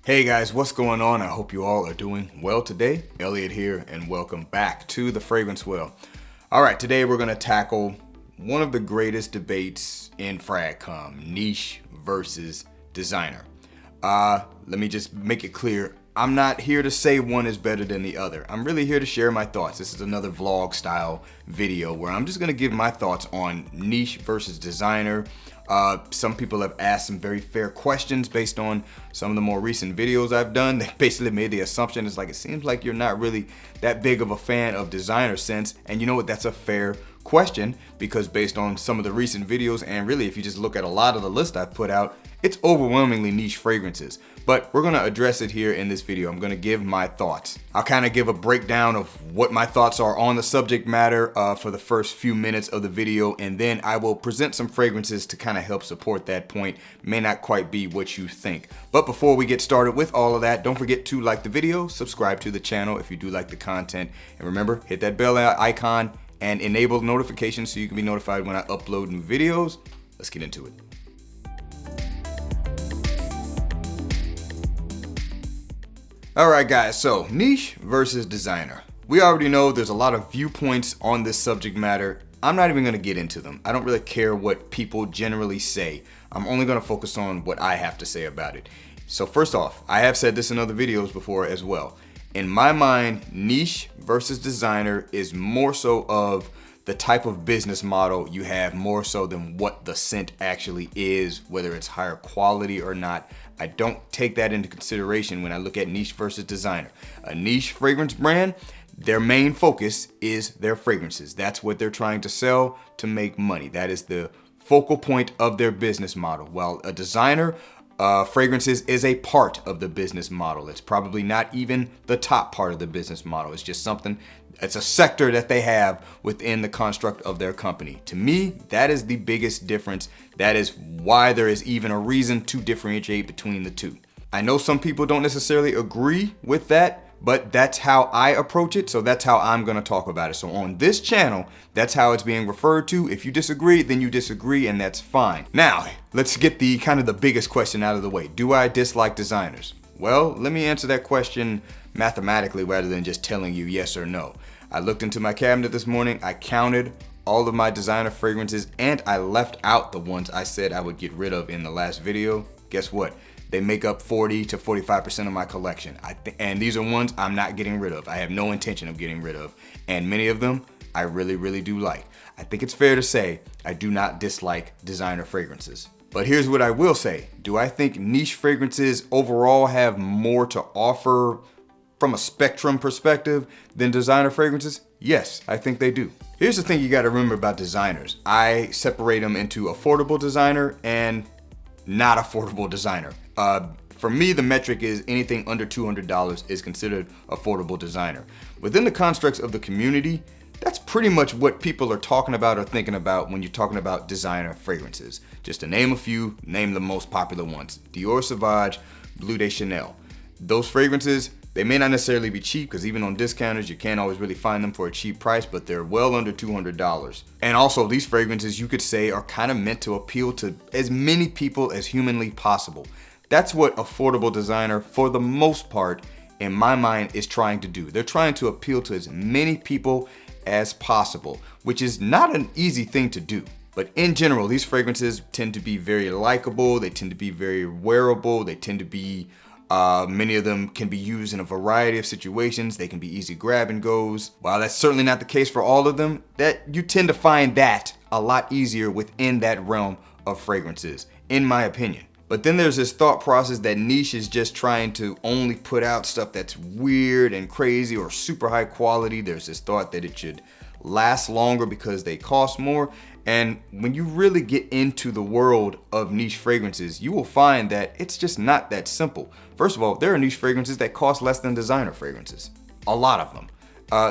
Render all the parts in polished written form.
Hey guys, what's going on? I hope you all are doing well today. Elliot here, and welcome back to The Fragrance Well. All right, today we're going to tackle one of the greatest debates in FragCom, niche versus designer. Let me just make it clear. I'm not here to say one is better than the other. I'm really here to share my thoughts. This is another vlog style video where I'm just going to give my thoughts on niche versus designer. Some people have asked some very fair questions based on some of the more recent videos I've done. They basically made the assumption, it's like, it seems like you're not really that big of a fan of designer scents. And you know what? That's a fair question, because based on some of the recent videos, and really if you just look at a lot of the list I've put out, it's overwhelmingly niche fragrances. But we're going to address it here in this video. I'm going to give my thoughts. I'll kind of give a breakdown of what my thoughts are on the subject matter for the first few minutes of the video, and then I will present some fragrances to kind of help support that point. May not quite be what you think. But before we get started with all of that, don't forget to like the video, subscribe to the channel if you do like the content, and remember, hit that bell icon and enable notifications so you can be notified when I upload new videos. Let's get into it. Alright guys, so niche versus designer. We already know there's a lot of viewpoints on this subject matter. I'm not even going to get into them. I don't really care what people generally say. I'm only going to focus on what I have to say about it. So first off, I have said this in other videos before as well. In my mind, niche versus designer is more so of the type of business model you have, more so than what the scent actually is, whether it's higher quality or not. I don't take that into consideration when I look at niche versus designer. A niche fragrance brand, their main focus is their fragrances. That's what they're trying to sell to make money. That is the focal point of their business model. While a designer, fragrances is a part of the business model. It's probably not even the top part of the business model. It's just something, it's a sector that they have within the construct of their company. To me, that is the biggest difference. That is why there is even a reason to differentiate between the two. I know some people don't necessarily agree with that, but that's how I approach it, so that's how I'm going to talk about it. So on this channel, that's how it's being referred to. If you disagree, then you disagree, and that's fine. Now, let's get the kind of the biggest question out of the way. Do I dislike designers? Well, let me answer that question mathematically rather than just telling you yes or no. I looked into my cabinet this morning, I counted all of my designer fragrances, and I left out the ones I said I would get rid of in the last video. Guess what? They make up 40 to 45% of my collection. And these are ones I'm not getting rid of. I have no intention of getting rid of. And many of them I really, really do like. I think it's fair to say I do not dislike designer fragrances. But here's what I will say. Do I think niche fragrances overall have more to offer from a spectrum perspective than designer fragrances? Yes, I think they do. Here's the thing you gotta remember about designers. I separate them into affordable designer and not affordable designer. For me, the metric is anything under $200 is considered affordable designer. Within the constructs of the community, that's pretty much what people are talking about or thinking about when you're talking about designer fragrances. Just to name a few, name the most popular ones. Dior Sauvage, Bleu de Chanel. Those fragrances, they may not necessarily be cheap, because even on discounters, you can't always really find them for a cheap price, but they're well under $200. And also, these fragrances, you could say, are kind of meant to appeal to as many people as humanly possible. That's what affordable designer, for the most part, in my mind, is trying to do. They're trying to appeal to as many people as possible, which is not an easy thing to do. But in general, these fragrances tend to be very likable. They tend to be very wearable. They tend to be many of them can be used in a variety of situations. They can be easy grab and goes. While that's certainly not the case for all of them, that you tend to find that a lot easier within that realm of fragrances, in my opinion. But then there's this thought process that niche is just trying to only put out stuff that's weird and crazy or super high quality. There's this thought that it should last longer because they cost more. And when you really get into the world of niche fragrances, you will find that it's just not that simple. First of all, there are niche fragrances that cost less than designer fragrances. A lot of them.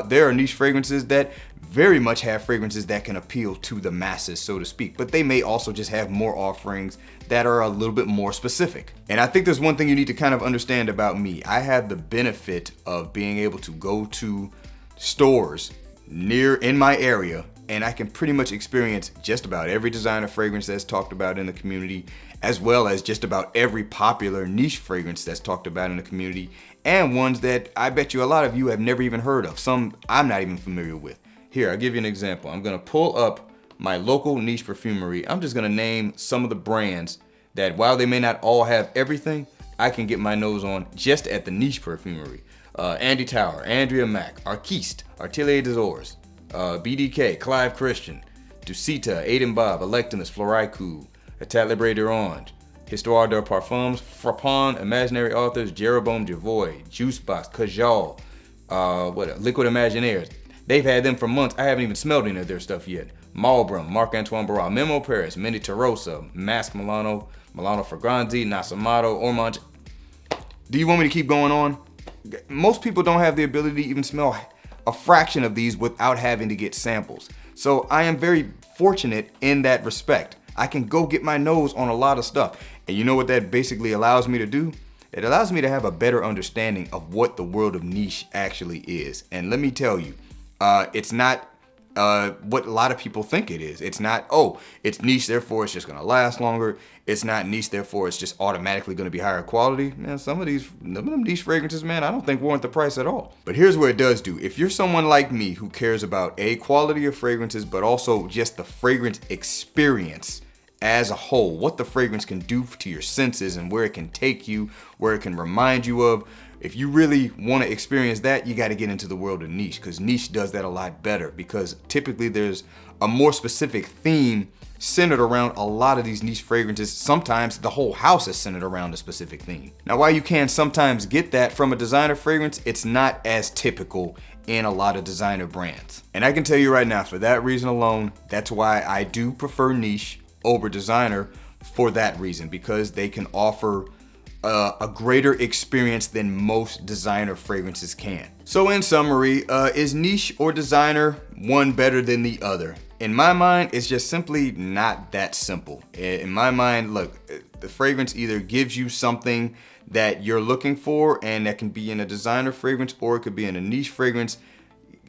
There are niche fragrances that very much have fragrances that can appeal to the masses, so to speak, but they may also just have more offerings that are a little bit more specific. And I think there's one thing you need to kind of understand about me. I have the benefit of being able to go to stores near in my area and I can pretty much experience just about every designer fragrance that's talked about in the community, as well as just about every popular niche fragrance that's talked about in the community, and ones that I bet you a lot of you have never even heard of, some I'm not even familiar with. Here, I'll give you an example. I'm gonna pull up my local niche perfumery. I'm just gonna name some of the brands that, while they may not all have everything, I can get my nose on just at the niche perfumery. Andy Tower, Andrea Mack, Arquiste, Atelier des Ors, BDK, Clive Christian, Dusita, Aiden Bob, Electinus, Floricool, État Libre d'Orange, Histoire de Parfums, Frappant, Imaginary Authors, Jeroboam Javoy, Juicebox, Cajal, Liquid Imaginaires. They've had them for months. I haven't even smelled any of their stuff yet. Malbrum, Marc-Antoine Barral, Memo Paris, Mini Tarosa, Mask Milano, Milano Fragranzi, Nasamato, Ormonge. Do you want me to keep going on? Most people don't have the ability to even smell a fraction of these without having to get samples. So I am very fortunate in that respect. I can go get my nose on a lot of stuff. And you know what that basically allows me to do? It allows me to have a better understanding of what the world of niche actually is. And let me tell you, it's not what a lot of people think it is. It's not, oh, it's niche, therefore it's just gonna last longer. It's not niche, therefore it's just automatically gonna be higher quality. Man, some of them niche fragrances, man, I don't think warrant the price at all. But here's what it does do. If you're someone like me who cares about quality of fragrances, but also just the fragrance experience as a whole, what the fragrance can do to your senses and where it can take you, where it can remind you of. If you really want to experience that, you got to get into the world of niche, because niche does that a lot better, because typically there's a more specific theme centered around a lot of these niche fragrances. Sometimes the whole house is centered around a specific theme. Now, while you can sometimes get that from a designer fragrance, it's not as typical in a lot of designer brands. And I can tell you right now, for that reason alone, that's why I do prefer niche over designer, for that reason, because they can offer a greater experience than most designer fragrances can. So in summary, is niche or designer one better than the other? In my mind, it's just simply not that simple. In my mind, look, the fragrance either gives you something that you're looking for, and that can be in a designer fragrance, or it could be in a niche fragrance.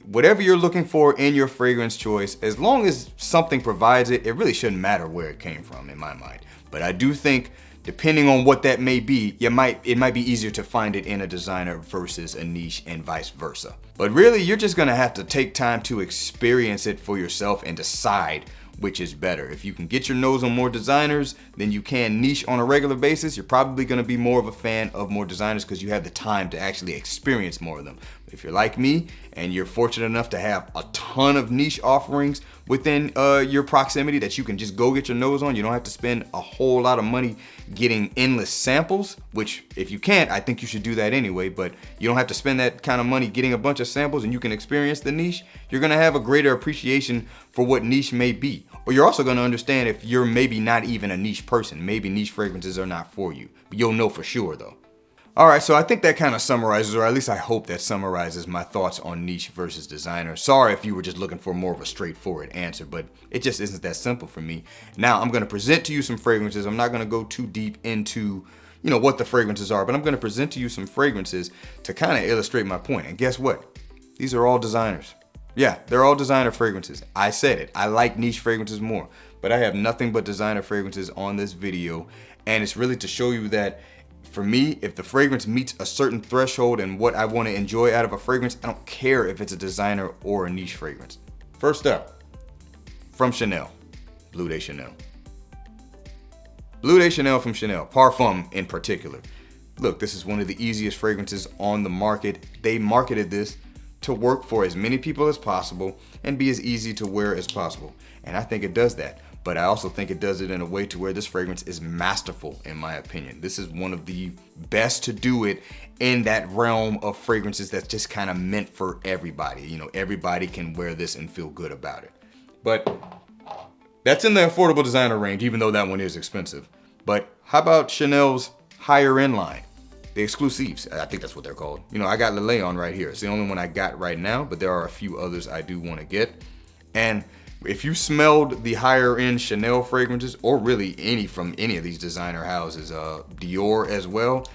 Whatever you're looking for in your fragrance choice, as long as something provides it, it really shouldn't matter where it came from, in my mind. But I do think, depending on what that may be, it might be easier to find it in a designer versus a niche, and vice versa. But really, you're just gonna have to take time to experience it for yourself and decide which is better. If you can get your nose on more designers than you can niche on a regular basis, you're probably gonna be more of a fan of more designers, because you have the time to actually experience more of them. If you're like me and you're fortunate enough to have a ton of niche offerings within your proximity that you can just go get your nose on, you don't have to spend a whole lot of money getting endless samples, which if you can't, I think you should do that anyway, but you don't have to spend that kind of money getting a bunch of samples and you can experience the niche. You're gonna have a greater appreciation for what niche may be. Or you're also gonna understand if you're maybe not even a niche person. Maybe niche fragrances are not for you, but you'll know for sure though. All right, so I think that kind of summarizes, or at least I hope that summarizes, my thoughts on niche versus designer. Sorry if you were just looking for more of a straightforward answer, but it just isn't that simple for me. Now, I'm gonna present to you some fragrances. I'm not gonna go too deep into, what the fragrances are, but I'm gonna present to you some fragrances to kind of illustrate my point. And guess what? These are all designers. Yeah, they're all designer fragrances. I said it, I like niche fragrances more, but I have nothing but designer fragrances on this video. And it's really to show you that, for me, if the fragrance meets a certain threshold and what I want to enjoy out of a fragrance, I don't care if it's a designer or a niche fragrance. First up, from Chanel, Bleu de Chanel. Bleu de Chanel from Chanel, Parfum in particular. Look, this is one of the easiest fragrances on the market. They marketed this to work for as many people as possible and be as easy to wear as possible. And I think it does that. But I also think it does it in a way to where this fragrance is masterful, in my opinion. This is one of the best to do it in that realm of fragrances that's just kind of meant for everybody. Everybody can wear this and feel good about it. But that's in the affordable designer range, even though that one is expensive. But how about Chanel's higher end line? The exclusives, I think that's what they're called. I got Lele on right here. It's the only one I got right now, but there are a few others I do want to get. And if you smelled the higher end Chanel fragrances, or really any from any of these designer houses, Dior as well,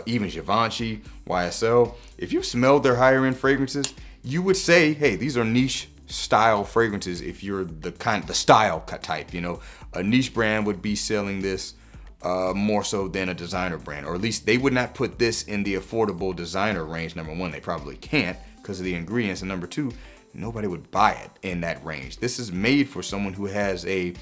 even Givenchy, YSL, if you smelled their higher end fragrances, you would say, hey, these are niche style fragrances if you're the style type. A niche brand would be selling this more so than a designer brand, or at least they would not put this in the affordable designer range. Number one, they probably can't because of the ingredients, and number two, nobody would buy it in that range. This is made for someone who has a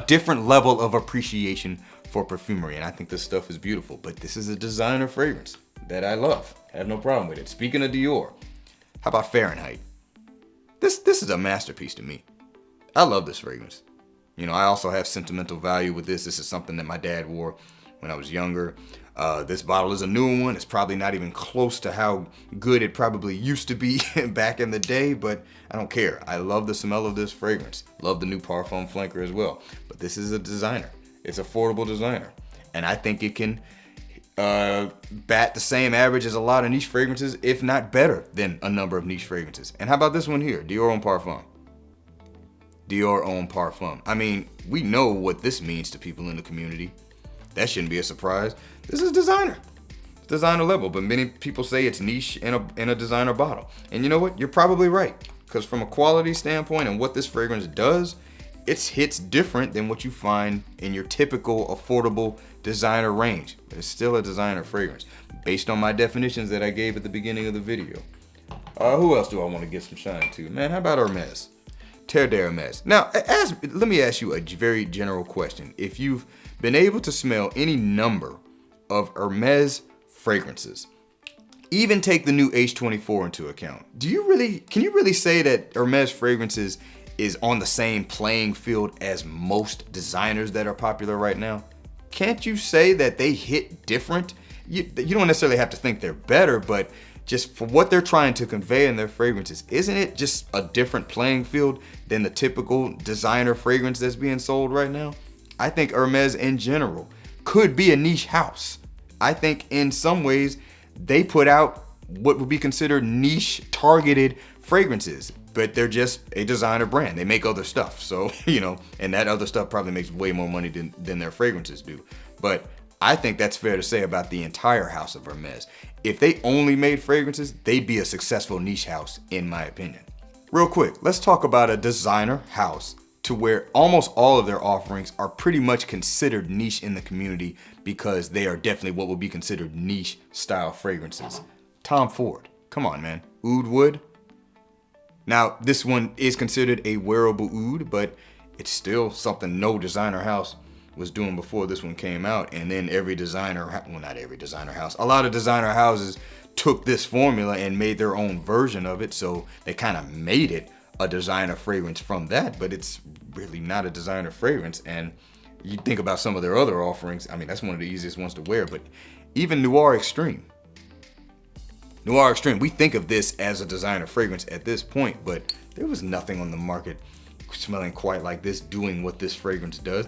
different level of appreciation for perfumery, and I think this stuff is beautiful. But this is a designer fragrance that I love. I have no problem with it. Speaking of Dior, how about Fahrenheit? This is a masterpiece to me. I love this fragrance. I also have sentimental value with this. This is something that my dad wore when I was younger. This bottle is a newer one. It's probably not even close to how good it probably used to be back in the day, but I don't care. I love the smell of this fragrance. Love the new Parfum Flanker as well. But this is a designer. It's affordable designer. And I think it can bat the same average as a lot of niche fragrances, if not better than a number of niche fragrances. And how about this one here? Dior Homme Parfum. Dior Homme Parfum. I mean, we know what this means to people in the community. That shouldn't be a surprise. This is designer. It's designer level, but many people say it's niche in a designer bottle. And you know what? You're probably right. Because from a quality standpoint and what this fragrance does, it hits different than what you find in your typical affordable designer range. But it's still a designer fragrance, based on my definitions that I gave at the beginning of the video. Who else do I want to give some shine to? Man, how about Hermes? Terre d'Hermes. Now, let me ask you a very general question. If you've been able to smell any number of Hermes fragrances, even take the new H24 into account, can you really say that Hermes fragrances is on the same playing field as most designers that are popular right now? Can't you say that they hit different? You don't necessarily have to think they're better, but just for what they're trying to convey in their fragrances, isn't it just a different playing field than the typical designer fragrance that's being sold right now? I think Hermes in general could be a niche house. I think in some ways they put out what would be considered niche targeted fragrances, but they're just a designer brand. They make other stuff. So, and that other stuff probably makes way more money than their fragrances do. But I think that's fair to say about the entire house of Hermes. If they only made fragrances, they'd be a successful niche house, in my opinion. Real quick, let's talk about a designer house to where almost all of their offerings are pretty much considered niche in the community because they are definitely what would be considered niche style fragrances. Tom Ford. Come on, man. Oud Wood. Now, this one is considered a wearable oud, but it's still something no designer house was doing before this one came out. And then not every designer house, a lot of designer houses took this formula and made their own version of it. So they kind of made it a designer fragrance from that, but it's really not a designer fragrance. And you think about some of their other offerings. I mean, that's one of the easiest ones to wear, but even Noir Extreme, we think of this as a designer fragrance at this point, but there was nothing on the market smelling quite like this, doing what this fragrance does.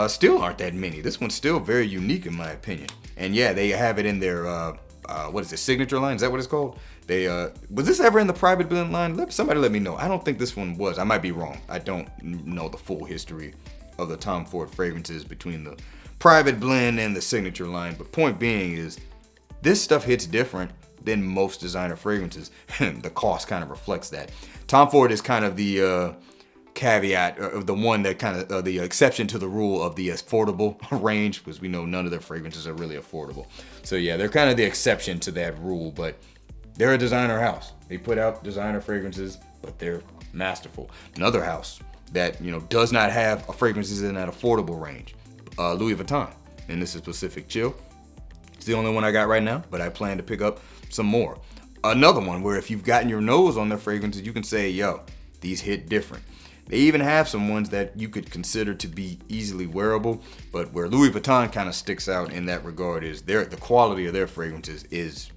Still aren't that many. This one's still very unique in my opinion. And yeah, they have it in their, what is it, signature line? Is that what it's called? Was this ever in the private blend line? Somebody let me know. I don't think this one was. I might be wrong. I don't know the full history of the Tom Ford fragrances between the private blend and the signature line. But point being is, this stuff hits different than most designer fragrances. The cost kind of reflects that. Tom Ford is kind of the caveat, or the one that kind of the exception to the rule of the affordable range, because we know none of their fragrances are really affordable. So yeah, they're kind of the exception to that rule, but they're a designer house. They put out designer fragrances, but they're masterful. Another house that does not have fragrances in that affordable range, Louis Vuitton, and this is Pacific Chill. It's the only one I got right now, but I plan to pick up some more. Another one where if you've gotten your nose on their fragrances, you can say, yo, these hit different. They even have some ones that you could consider to be easily wearable, but where Louis Vuitton kind of sticks out in that regard is the quality of their fragrances is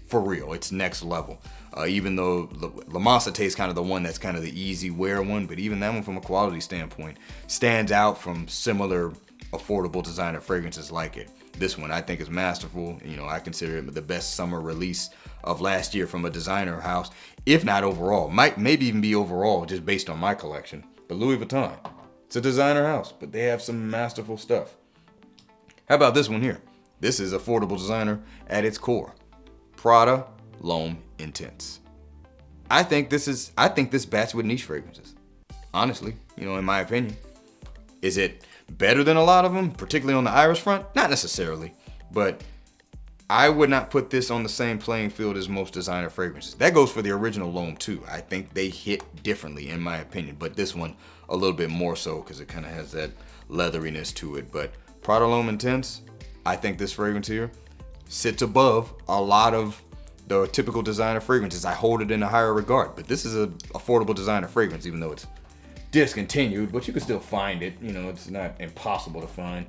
for real. It's next level. Even though La Mansate is kind of the one that's kind of the easy wear one, but even that one from a quality standpoint stands out from similar affordable designer fragrances like it. This one I think is masterful. I consider it the best summer release of last year from a designer house, if not overall. Maybe even be overall just based on my collection. But Louis Vuitton, it's a designer house, but they have some masterful stuff. How about this one here? This is affordable designer at its core. Prada L'Homme Intense. I think this bats with niche fragrances. Honestly, in my opinion. Is it better than a lot of them, particularly on the iris front? Not necessarily, but I would not put this on the same playing field as most designer fragrances. That goes for the original L'Homme too. I think they hit differently in my opinion, but this one a little bit more so because it kind of has that leatheriness to it. But Prada L'Homme Intense, I think this fragrance here sits above a lot of the typical designer fragrances. I hold it in a higher regard, but this is an affordable designer fragrance, even though it's discontinued, but you can still find it. It's not impossible to find.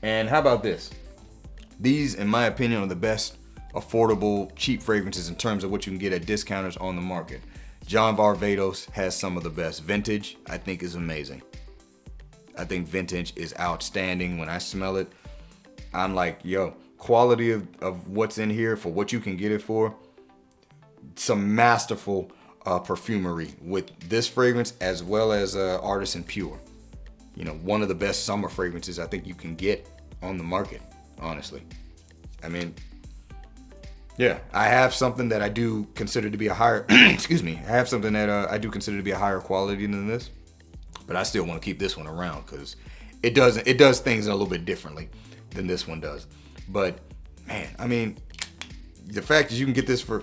And how about this? These, in my opinion, are the best affordable, cheap fragrances in terms of what you can get at discounters on the market. John Varvatos has some of the best. Vintage, I think, is amazing. I think Vintage is outstanding. When I smell it, I'm like, yo, quality of what's in here for what you can get it for. Some masterful perfumery with this fragrance, as well as Artisan Pure. One of the best summer fragrances I think you can get on the market, honestly. I mean, yeah, I have something that I do consider to be a higher, excuse me, I have something that I do consider to be a higher quality than this, but I still want to keep this one around because it does things a little bit differently than this one does. But man, I mean, the fact that you can get this for,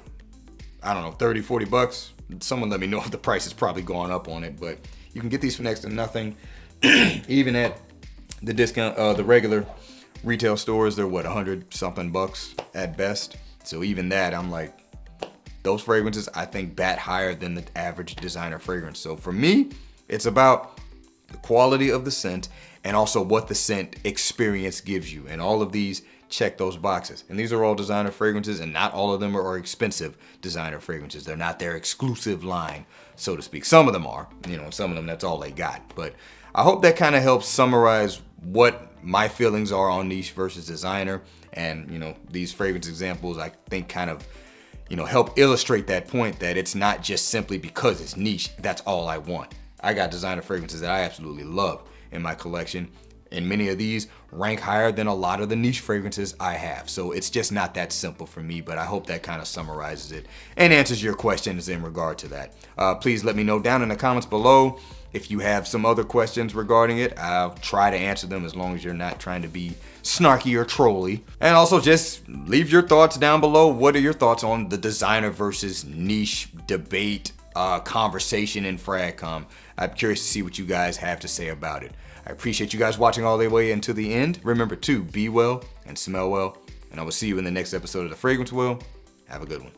I don't know, 30, 40 bucks, someone let me know if the price has probably gone up on it, but you can get these for next to nothing. Even at the discount, the regular retail stores, they're what, 100 something bucks at best. So even that, I'm like, those fragrances I think bat higher than the average designer fragrance. So for me, it's about the quality of the scent and also what the scent experience gives you. And all of these check those boxes. And these are all designer fragrances, and not all of them are expensive designer fragrances. They're not their exclusive line, so to speak. Some of them are, some of them that's all they got. But I hope that kind of helps summarize what my feelings are on niche versus designer. And, these fragrance examples, I think kind of, help illustrate that point that it's not just simply because it's niche, that's all I want. I got designer fragrances that I absolutely love in my collection, and many of these rank higher than a lot of the niche fragrances I have. So it's just not that simple for me, but I hope that kind of summarizes it and answers your questions in regard to that. Please let me know down in the comments below if you have some other questions regarding it. I'll try to answer them as long as you're not trying to be snarky or trolly. And also just leave your thoughts down below. What are your thoughts on the designer versus niche debate conversation in FragCom? I'm curious to see what you guys have to say about it. I appreciate you guys watching all the way until the end. Remember to be well and smell well. And I will see you in the next episode of The Fragrance Well. Have a good one.